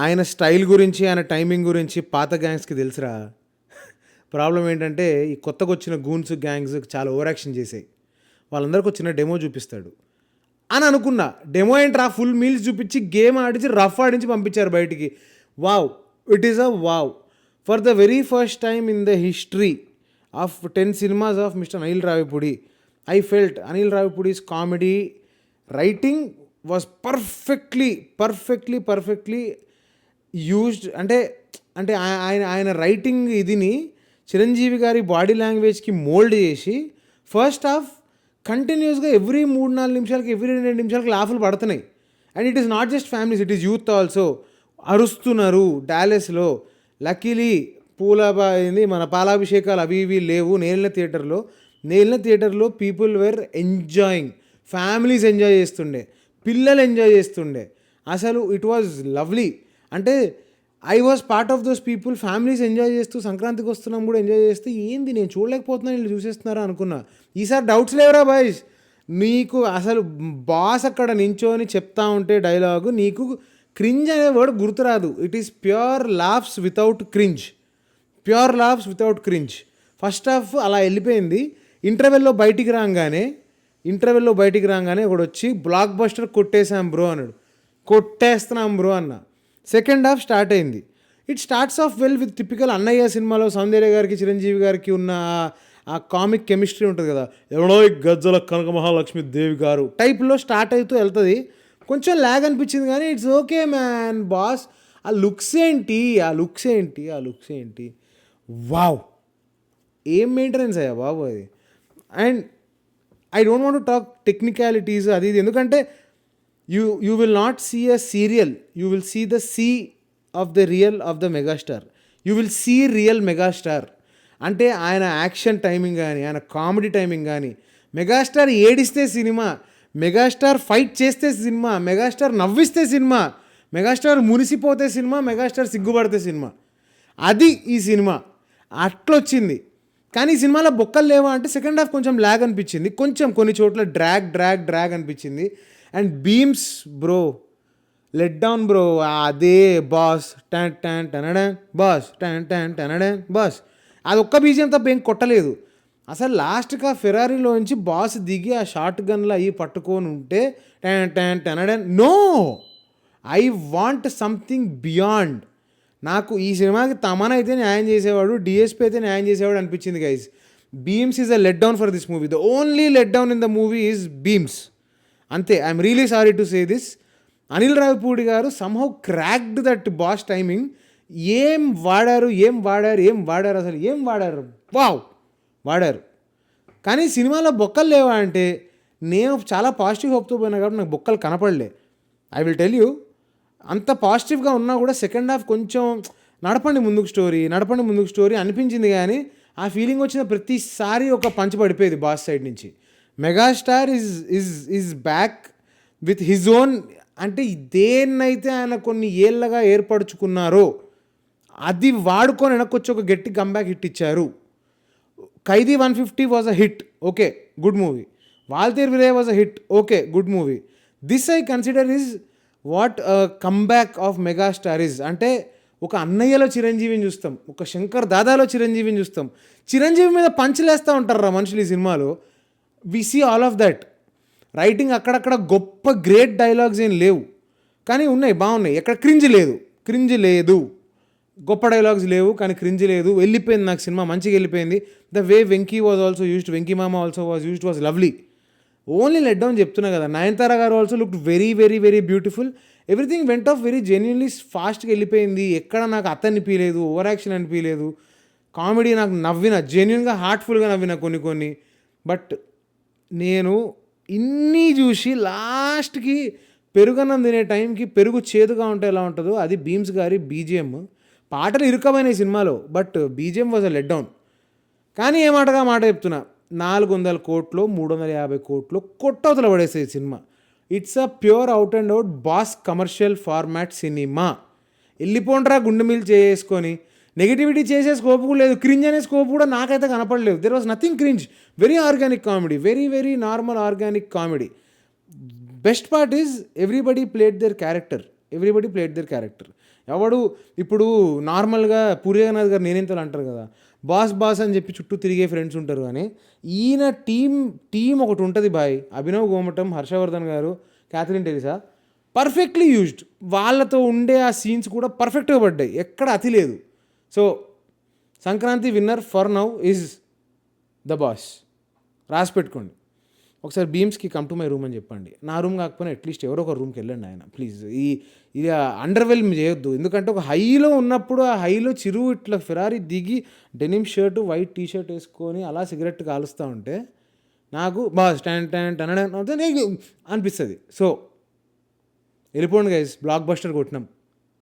ఆయన స్టైల్ గురించి, ఆయన టైమింగ్ గురించి పాత గ్యాంగ్స్కి తెలుసురా. ప్రాబ్లం ఏంటంటే ఈ కొత్తగా వచ్చిన గూన్స్ గ్యాంగ్స్ చాలా ఓవర్ యాక్షన్ చేసాయి. వాళ్ళందరికీ వచ్చిన డెమో చూపిస్తాడు అని అనుకున్నా. డెమో ఏంట్రా, ఫుల్ మీల్స్ చూపించి గేమ్ ఆడించి రఫ్ ఆడించి పంపించారు బయటికి. Wow, it is a wow. For the very first time in the history of 10 cinemas of mister Anil Ravipudi, I felt Anil Ravipudi's comedy writing was perfectly used. అంటే అంటే ఆయన రైటింగ్ ఇదిని చిరంజీవి గారి బాడీ లాంగ్వేజ్కి మోల్డ్ చేసి ఫస్ట్ హాఫ్ కంటిన్యూస్గా ఎవ్రీ 3-4 నిమిషాలకి, ఎవ్రీ 2 నిమిషాలకి లాఫులు పడుతున్నాయి. And it is not just families, it is youth also. అరుస్తున్నారు డాలెస్లో. లక్కీలీ పూలబాయింది, మన పాలాభిషేకాలు అవి ఇవి లేవు నేలిన థియేటర్లో people were enjoying. Families enjoy చేస్తుండే, పిల్లలు ఎంజాయ్ చేస్తుండే. అసలు ఇట్ వాజ్ లవ్లీ. అంటే I was part of those people. Families enjoy చేస్తూ సంక్రాంతికి వస్తున్నాం కూడా ఎంజాయ్ చేస్తూ, ఏంది నేను చూడలేకపోతున్నాను వీళ్ళు చూసేస్తున్నారా అనుకున్నా. ఈసారి డౌట్స్ లేవరా బాయ్స్. నీకు అసలు బాస్ అక్కడ నించోని చెప్తా ఉంటే డైలాగు నీకు క్రింజ్ అనే వర్డ్ గుర్తురాదు. It is pure laughs without cringe. First half అలా వెళ్ళిపోయింది. ఇంటర్వెల్లో బయటికి రాగానే ఒకడు వచ్చి బ్లాక్ బస్టర్ కొట్టేసాం బ్రో అన్నాడు. కొట్టేస్తున్నాం బ్రో అన్న. సెకండ్ హాఫ్ స్టార్ట్ అయింది. It starts of well with typical అన్నయ్య సినిమాలో సౌందర్య గారికి చిరంజీవి గారికి ఉన్న ఆ కామిక్ కెమిస్ట్రీ ఉంటుంది కదా, ఎవడో గజ్జల కనక మహాలక్ష్మి దేవి గారు టైప్లో స్టార్ట్ అవుతూ వెళ్తుంది. కొంచెం ల్యాగ్ అనిపించింది కానీ ఇట్స్ ఓకే మ్యాన్. బాస్ ఆ లుక్స్ ఏంటి వావ్, ఏం మెయింటెనెన్స్ అయ్యా బాబు అది. And I don't want to talk technicalities అది ఇది, ఎందుకంటే you will not see a serial, you will see the C of the real of the megastar. You will see real megastar. అంటే ఆయన action timing కానీ, ఆయన comedy timing కానీ, megastar ఏడిస్తే cinema, megastar fight చేస్తే సినిమా, మెగాస్టార్ నవ్విస్తే cinema, megastar మురిసిపోతే cinema, megastar సిగ్గుపడితే సినిమా. అది ఈ సినిమా అట్లొచ్చింది. కానీ ఈ సినిమాలో బొక్కలు లేవా అంటే సెకండ్ హాఫ్ కొంచెం ల్యాగ్ అనిపించింది, కొంచెం కొన్ని చోట్ల డ్రాగ్ అనిపించింది. And beams bro, let down bro. అదే బాస్ బాస్ అది ఒక్క బీజియం తప్ప ఏం కొట్టలేదు అసలు. లాస్ట్గా ఫెరారీలోంచి బాస్ దిగి ఆ షార్ట్ గన్లో అవి పట్టుకొని ఉంటే no, I want something beyond. నాకు ఈ సినిమాకి తమన్ అయితే న్యాయం చేసేవాడు, డిఎస్పీ అయితే న్యాయం చేసేవాడు అనిపించింది guys. Bheems is a let down for this movie. The only let down in the movie is Bheems. అంతే. I'm really sorry to say this. Anil Ravipudi garu somehow cracked that boss timing. ఏం వాడారు అసలు ఏం వాడారు, వావ్ వాడారు. కానీ సినిమాలో బొక్కలు లేవా అంటే నేను చాలా పాజిటివ్ హోప్తో పోయినా కాబట్టి నాకు బొక్కలు కనపడలే. ఐ విల్ టెల్ యూ, అంత పాజిటివ్గా ఉన్నా కూడా సెకండ్ హాఫ్ కొంచెం నడపండి ముందుకు స్టోరీ అనిపించింది. కానీ ఆ ఫీలింగ్ వచ్చిన ప్రతిసారి ఒక పంచ్ పడిపోయేది బాస్ సైడ్ నుంచి. Megastar is back with his own. అంటే దేన్నైతే ఆయన కొన్ని ఏళ్ళగా ఏర్పరచుకున్నారో అది వాడుకొని వెనక్కొచ్చి ఒక గట్టి కంబ్యాక్ హిట్ ఇచ్చారు. Khaidi 150 was a hit, okay good movie. Waltair Veerayya was a hit, okay good movie. This I consider is what comeback of megastar is. అంటే ఒక అన్నయ్యలో చిరంజీవిని చూస్తాం, ఒక శంకర్ దాదాలో చిరంజీవిని చూస్తాం. చిరంజీవి మీద పంచులేస్తూ ఉంటారు మనుషులు ఈ సినిమాలో. We see all of that. Writing అక్కడక్కడ గొప్ప గ్రేట్ డైలాగ్స్ ఏం లేవు, కానీ ఉన్నాయి, బాగున్నాయి. ఎక్కడ క్రింజ్ లేదు, గొప్ప డైలాగ్స్ లేవు కానీ క్రింజ్ లేదు. వెళ్ళిపోయింది నాకు సినిమా, మంచిగా వెళ్ళిపోయింది. The way Venky was also used, Venky Mama also was used, was lovely. Only let down చెప్తున్నా కదా. Nayanthara garu also looked very beautiful. Everything went off very genuinely ఫాస్ట్గా వెళ్ళిపోయింది. ఎక్కడ నాకు అనిపించలేదు, ఓవర్ యాక్షన్ అనిపించలేదు. కామెడీ నాకు జెన్యున్గా హార్ట్ఫుల్గా నవ్విన కొన్ని. బట్ నేను ఇన్ని చూసి లాస్ట్కి పెరుగన్నం తినే టైంకి పెరుగు చేదుగా ఉంటే ఎలా ఉంటుందో అది బీమ్స్ గారి బీజిఎం. పాటలు ఇరుకమైన సినిమాలో, but BGM was a let down. కానీ మాట చెప్తున్నా, 400 కోట్లు 350 కోట్లు కొట్టవతల పడేసే cinema. It's a pure out and out boss commercial format cinema. వెళ్ళిపోండ్రా గుండె మిల్ చేసుకొని నెగిటివిటీ చేసే స్కోప్ కూడా లేదు. క్రింజ్ అనే స్కోప్ కూడా నాకైతే కనపడలేదు. There was nothing cringe. Very organic comedy, very normal organic comedy. Best part is everybody played their character. Everybody played their character. ఎవడు ఇప్పుడు నార్మల్గా పూర్యనాథ్ గారు నేనేంతలు అంటారు కదా, బాస్ బాస్ అని చెప్పి చుట్టూ తిరిగే ఫ్రెండ్స్ ఉంటారు. కానీ ఈయన టీం ఒకటి ఉంటుంది బాయ్. అభినవ్ గోమటం, హర్షవర్ధన్ గారు, క్యాథరిన్ టెరిసా పర్ఫెక్ట్లీ యూజ్డ్. వాళ్ళతో ఉండే ఆ సీన్స్ కూడా పర్ఫెక్ట్గా పడ్డాయి, ఎక్కడ అతి లేదు. So Sankranti winner for now is the boss. రాసి పెట్టుకోండి. ఒకసారి బీమ్స్కి కమ్ టు మై రూమ్ అని చెప్పండి. నా రూమ్ కాకపోయినా అట్లీస్ట్ ఎవరో ఒక రూమ్కి వెళ్ళండి ఆయన ప్లీజ్. ఇది అండర్వెల్మ్ చేయొద్దు. ఎందుకంటే ఒక హైలో ఉన్నప్పుడు ఆ హైలో చిరువు ఇట్లా ఫెరారీ దిగి denim shirt white T shirt వేసుకొని అలా సిగరెట్ కాలుస్తూ ఉంటే నాకు బాస్ అనడం అనిపిస్తుంది. సో వెళ్ళిపోండి గైస్, బ్లాక్ బస్టర్ కొట్టినాం.